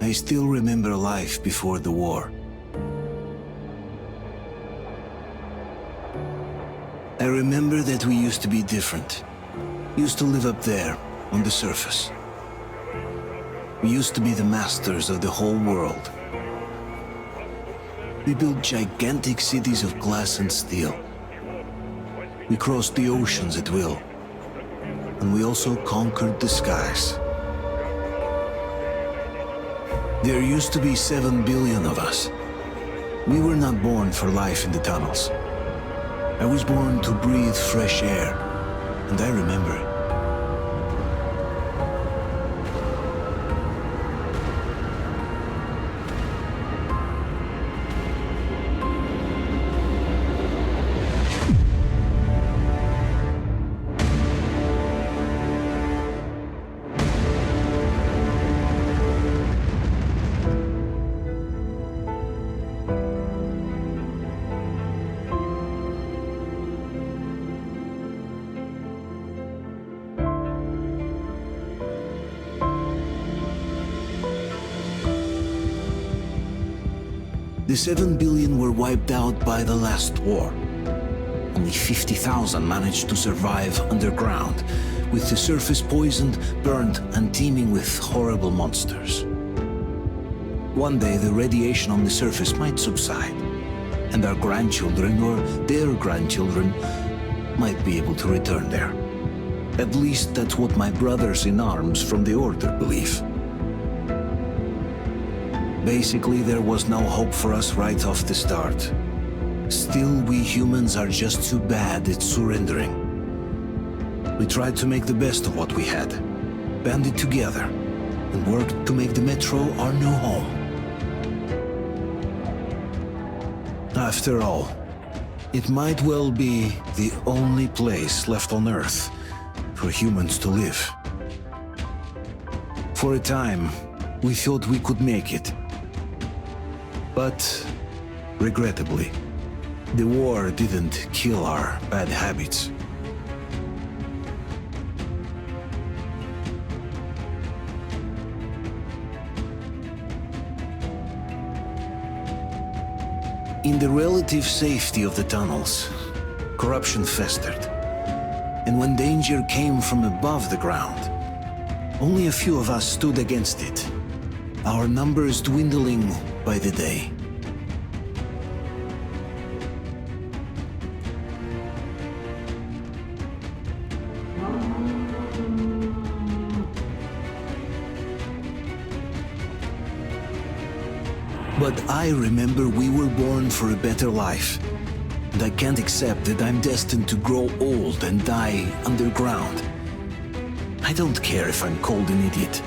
I still remember life before the war. I remember that we used to be different. Used to live up there, on the surface. We used to be the masters of the whole world. We built gigantic cities of glass and steel. We crossed the oceans at will. And we also conquered the skies. There used to be 7 billion of us. We were not born for life in the tunnels. I was born to breathe fresh air, and I remember it. The 7 billion were wiped out by the last war. Only 50,000 managed to survive underground, with the surface poisoned, burnt, and teeming with horrible monsters. One day the radiation on the surface might subside, and our grandchildren or their grandchildren might be able to return there. At least that's what my brothers in arms from the Order believe. Basically, there was no hope for us right off the start. Still, we humans are just too bad at surrendering. We tried to make the best of what we had, banded together, and worked to make the metro our new home. After all, it might well be the only place left on Earth for humans to live. For a time, we thought we could make it. But, regrettably, the war didn't kill our bad habits. In the relative safety of the tunnels, corruption festered. And when danger came from above the ground, only a few of us stood against it, our numbers dwindling by the day. But I remember we were born for a better life, and I can't accept that I'm destined to grow old and die underground. I don't care if I'm called an idiot.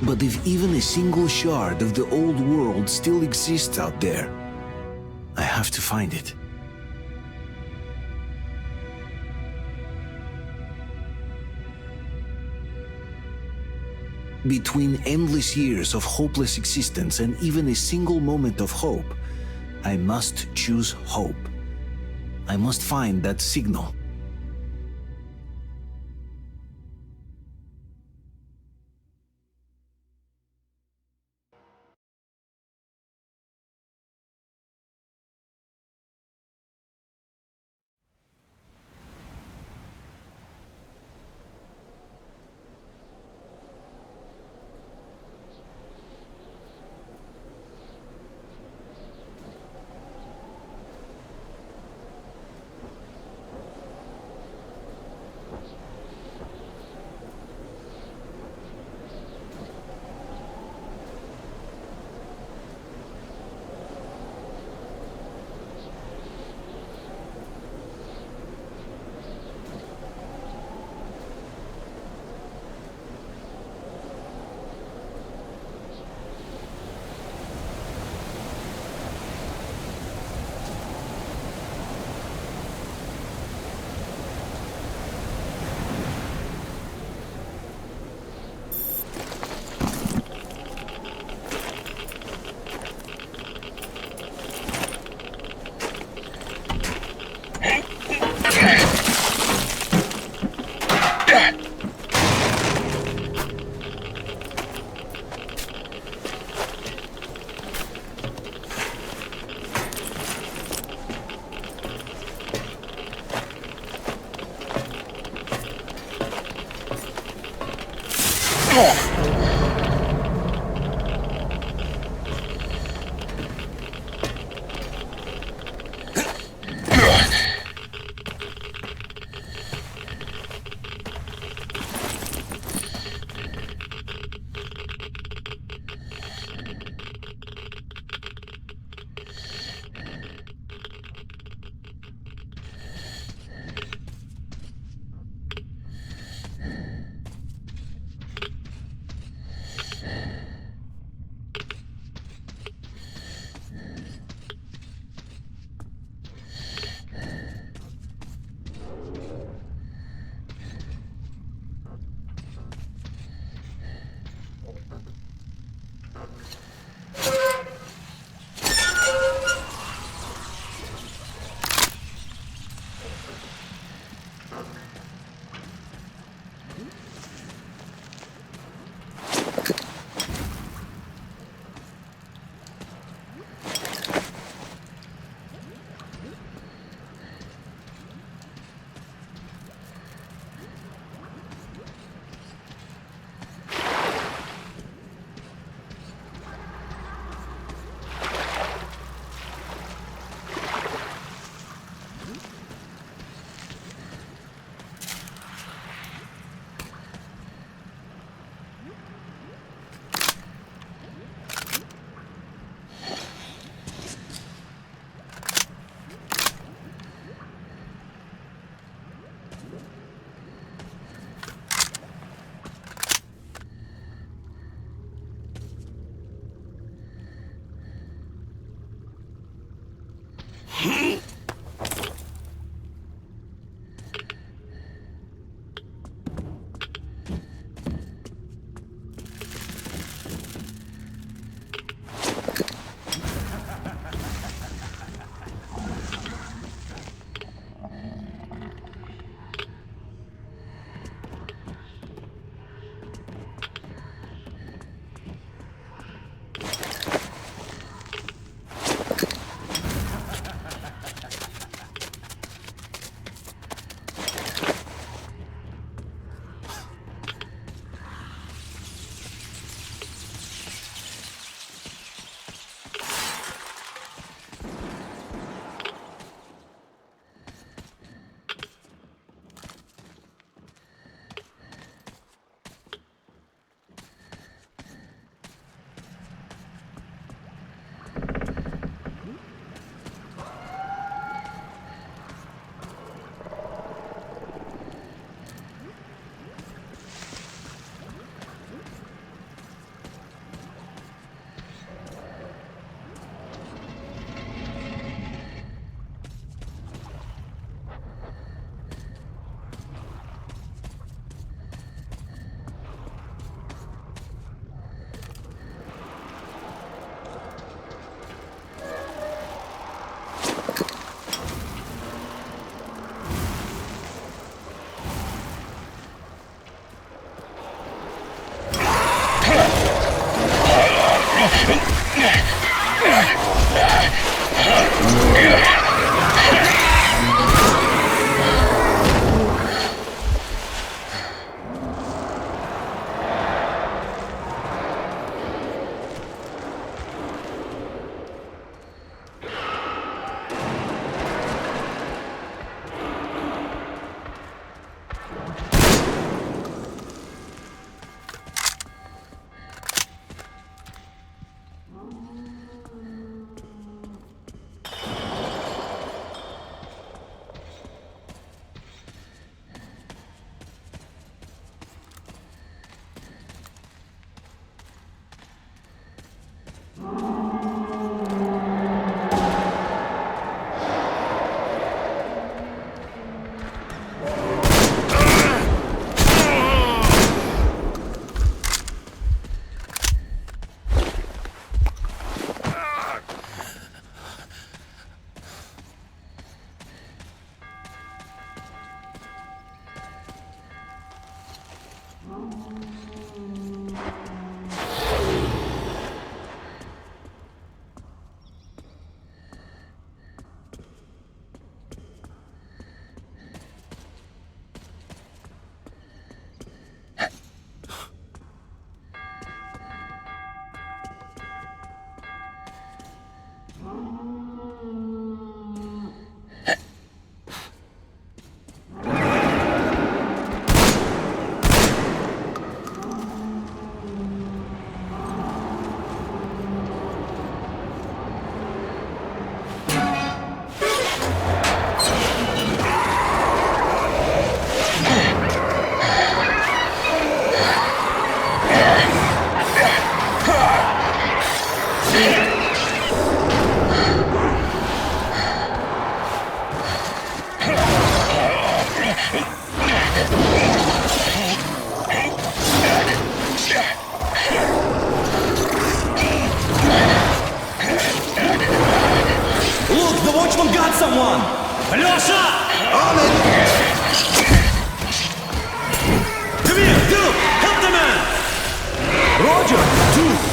But if even a single shard of the old world still exists out there, I have to find it. Between endless years of hopeless existence and even a single moment of hope, I must choose hope. I must find that signal.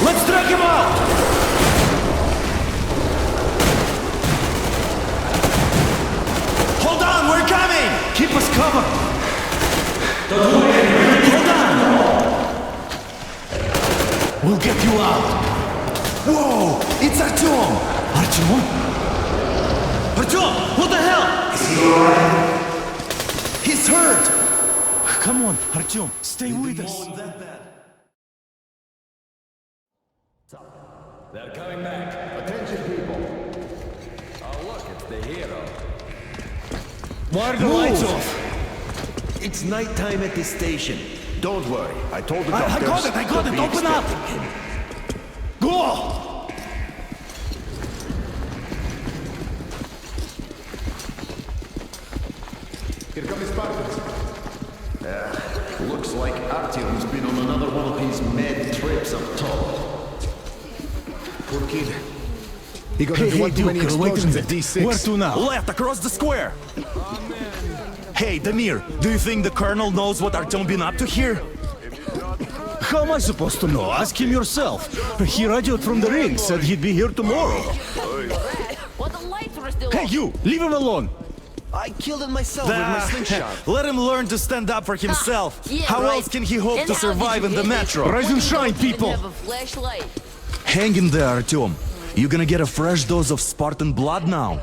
Let's drag him out! Hold on, we're coming! Keep us covered! Hold on! We'll get you out! Whoa! It's Artyom! Artyom? Artyom! What the hell? Is he alright? He's hurt! Come on, Artyom, stay with us. They're coming back. Attention, people. Oh, look, it's the hero. Why are the lights off? It's nighttime at this station. Don't worry. I told the I doctors. got it! Open up! Go! Here come the Spartans. Looks like Artyom's been on another one of his mad trips up top. Poor kid. He got into one too many explosions at D6. Where to now? Left, across the square! Hey, Damir, do you think the Colonel knows what Artyom been up to here? How am I supposed to know? Ask him yourself. He radioed from the ring, said he'd be here tomorrow. Well, the lights were still Hey, you! Leave him alone! I killed him myself with my slingshot. Let him learn to stand up for himself. Yeah, How right. else can he hope And to how did survive you in the get it? metro? Rise and shine, Didn't people! have a flashlight. Hang in there, Artyom. You're gonna get a fresh dose of Spartan blood now.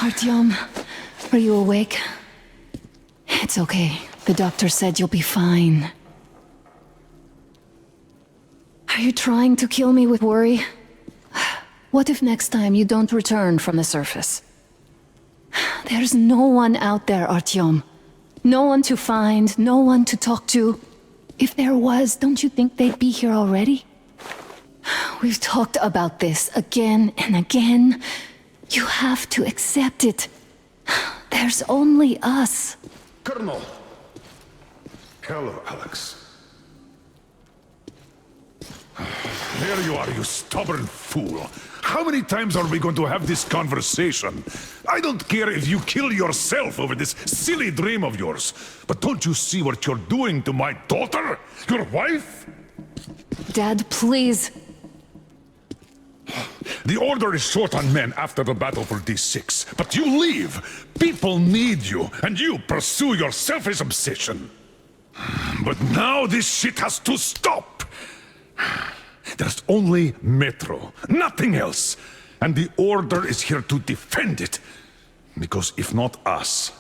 Artyom, are you awake? It's okay. The doctor said you'll be fine. Are you trying to kill me with worry? What if next time you don't return from the surface? There's no one out there, Artyom. No one to find, no one to talk to. If there was, don't you think they'd be here already? We've talked about this again and again. You have to accept it. There's only us. Colonel. Hello, Alex. There you are, you stubborn fool. How many times are we going to have this conversation? I don't care if you kill yourself over this silly dream of yours, but don't you see what you're doing to my daughter? Your wife? Dad, please. The Order is short on men after the battle for D6, but you leave. People need you, and you pursue your selfish obsession. But now this shit has to stop. There's only Metro, nothing else. And the Order is here to defend it. Because if not us,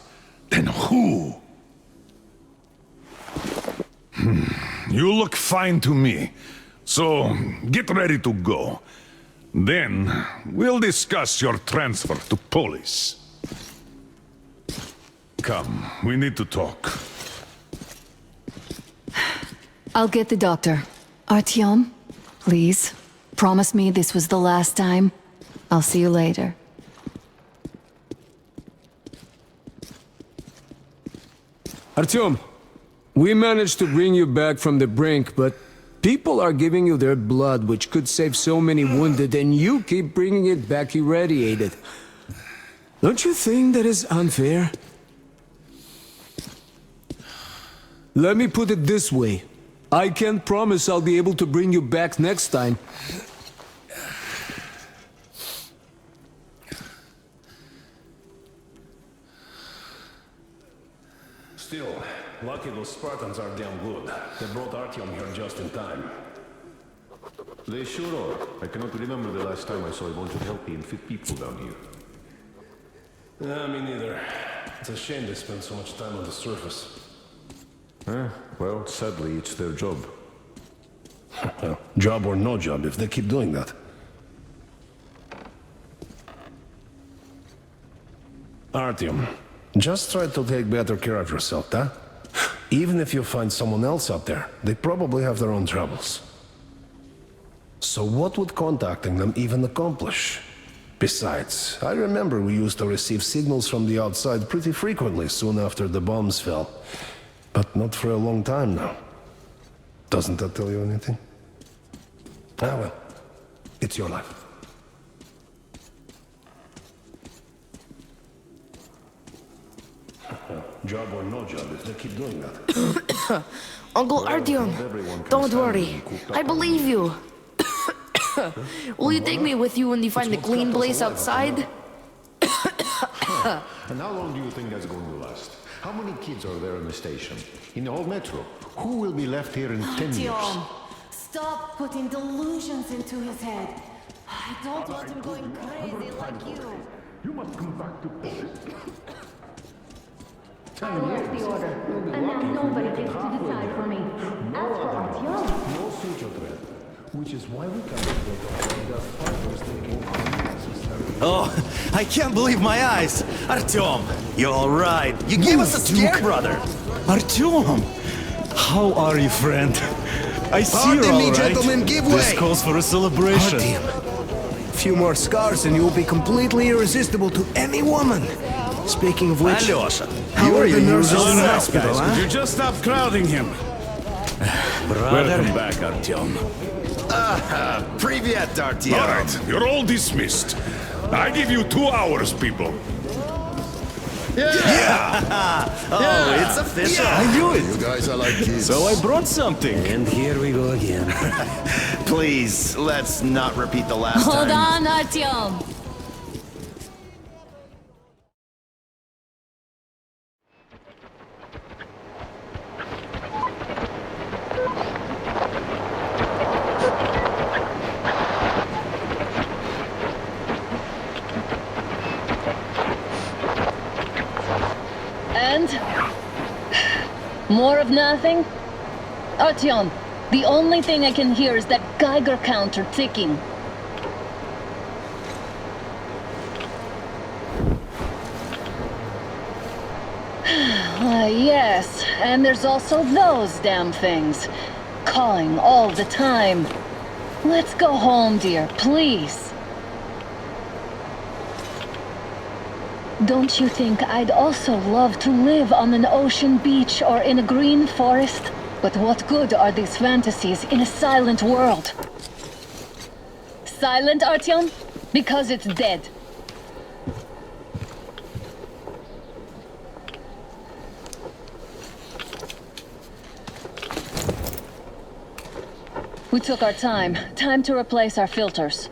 then who? You look fine to me. So, get ready to go. Then, we'll discuss your transfer to Polis. Come, we need to talk. I'll get the doctor. Artyom, please. Promise me this was the last time. I'll see you later. Artyom, we managed to bring you back from the brink, but people are giving you their blood, which could save so many wounded, and you keep bringing it back irradiated. Don't you think that is unfair? Let me put it this way. I can't promise I'll be able to bring you back next time. Still, lucky those Spartans are damn good. They brought Artyom here just in time. They sure are. I cannot remember the last time I saw a bunch of healthy and fit people down here. Me neither. It's a shame they spend so much time on the surface. Well, sadly, it's their job. Well, job or no job, if they keep doing that. Artyom, just try to take better care of yourself, huh? Even if you find someone else out there, they probably have their own troubles. So what would contacting them even accomplish? Besides, I remember we used to receive signals from the outside pretty frequently soon after the bombs fell. But not for a long time now. Doesn't that tell you anything? Ah well, it's your life. Job or no job, if they keep doing that. Uncle Artyom, don't worry. I believe you. Will you take me with you when you find the clean place outside? And how long do you think that's going to last? How many kids are there in the station? In the whole metro? Who will be left here in 10 years? Artyom, stop putting delusions into his head. I don't want him going crazy like you. You must come back to Poland. I left the order, and now nobody gets to decide for me. As for Artyom... No suture thread, which is why we can't get the fighters taking unnecessary... Oh, I can't believe my eyes! Artyom, you're alright. You gave us a scare, brother! Artyom! How are you, friend? I see you're Pardon me, alright. gentlemen, give way! This calls for a celebration. A few more scars and you'll be completely irresistible to any woman. Speaking of which, Alyosha, how are the nurses in the hospital, Guys, huh? would you just stop crowding him? Welcome back, Artyom. Привет, Artyom. All right, you're all dismissed. I give you 2 hours, people. Oh, it's official. I knew it. You guys are like kids. So I brought something. And here we go again. Please, let's not repeat the last Hold time. on, Artyom. And? More of nothing? Artyom, the only thing I can hear is that Geiger counter ticking. Yes, and there's also those damn things. Calling all the time. Let's go home, dear, please. Don't you think I'd also love to live on an ocean beach or in a green forest? But what good are these fantasies in a silent world? Silent, Artyom? Because it's dead. We took our time. Time to replace our filters.